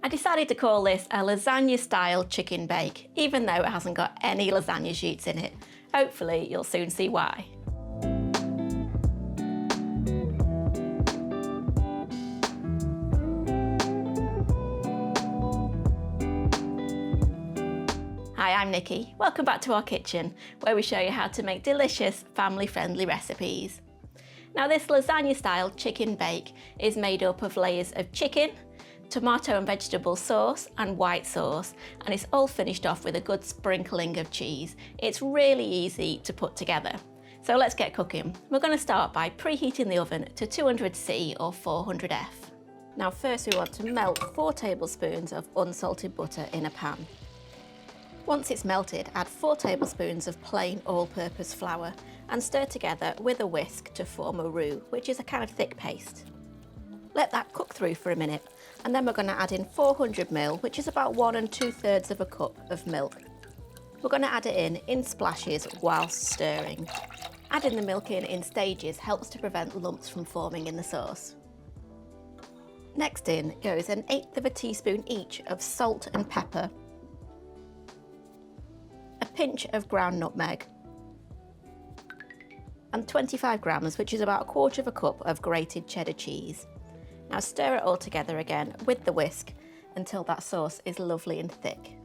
I decided to call this a lasagna-style chicken bake, even though it hasn't got any lasagna sheets in it. Hopefully you'll soon see why. Hi, I'm Nikki. Welcome back to our kitchen, where we show you how to make delicious, family-friendly recipes. Now this lasagna-style chicken bake is made up of layers of chicken, tomato and vegetable sauce and white sauce, and it's all finished off with a good sprinkling of cheese. It's really easy to put together. So let's get cooking. We're going to start by preheating the oven to 200°C or 400°F. Now first we want to melt 4 tablespoons of unsalted butter in a pan. Once it's melted, add 4 tablespoons of plain all-purpose flour and stir together with a whisk to form a roux, which is a kind of thick paste. Let that cook through for a minute, and then we're going to add in 400 ml, which is about 1 2/3 of a cup of milk. We're going to add it in splashes whilst stirring. Adding the milk in stages helps to prevent lumps from forming in the sauce. Next in goes 1/8 teaspoon each of salt and pepper, a pinch of ground nutmeg, and 25 grams, which is about 1/4 cup of grated cheddar cheese. Now stir it all together again with the whisk until that sauce is lovely and thick.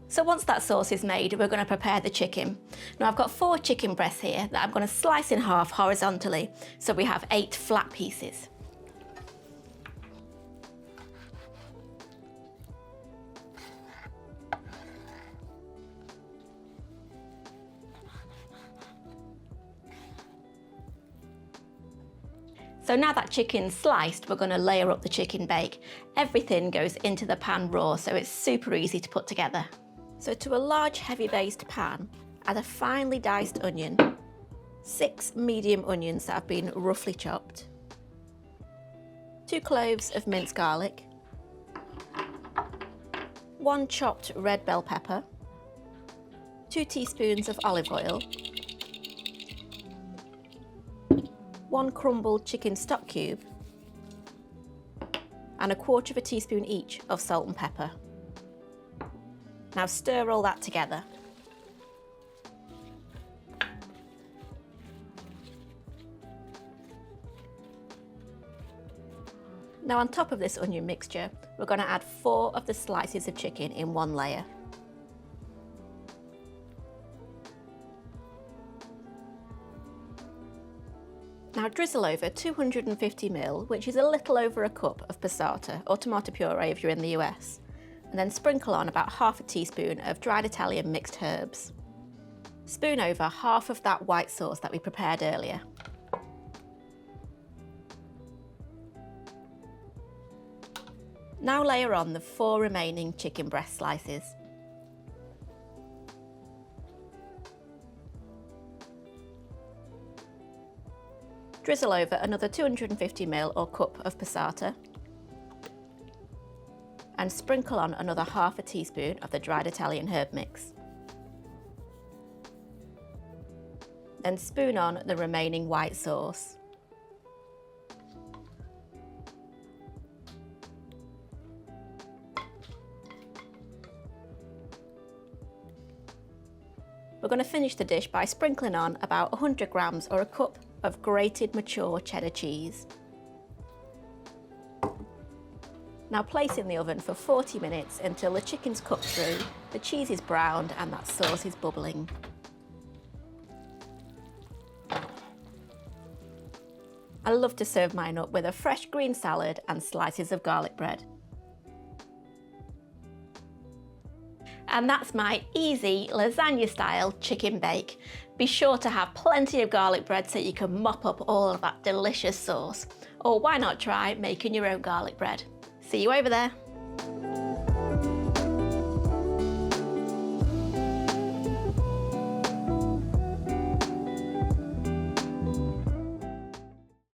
So once that sauce is made, we're going to prepare the chicken. Now I've got 4 chicken breasts here that I'm going to slice in half horizontally, so we have 8 flat pieces. So now that chicken's sliced, we're going to layer up the chicken bake. Everything goes into the pan raw, so it's super easy to put together. So to a large heavy based pan, add a finely diced onion, 6 medium onions that have been roughly chopped, 2 cloves of minced garlic, 1 chopped red bell pepper, 2 teaspoons of olive oil, 1 crumbled chicken stock cube, and 1/4 teaspoon each of salt and pepper. Now stir all that together. Now on top of this onion mixture, we're going to add 4 of the slices of chicken in one layer. Now drizzle over 250 ml, which is a little over a cup of passata or tomato puree if you're in the US, and then sprinkle on about 1/2 teaspoon of dried Italian mixed herbs. Spoon over half of that white sauce that we prepared earlier. Now layer on the 4 remaining chicken breast slices. Drizzle over another 250 ml or cup of passata and sprinkle on another 1/2 teaspoon of the dried Italian herb mix. Then spoon on the remaining white sauce. We're going to finish the dish by sprinkling on about 100 grams or a cup of grated mature cheddar cheese. Now place in the oven for 40 minutes until the chicken's cooked through, the cheese is browned and that sauce is bubbling. I love to serve mine up with a fresh green salad and slices of garlic bread. And that's my easy lasagna-style chicken bake. Be sure to have plenty of garlic bread so you can mop up all of that delicious sauce. Or why not try making your own garlic bread? See you over there.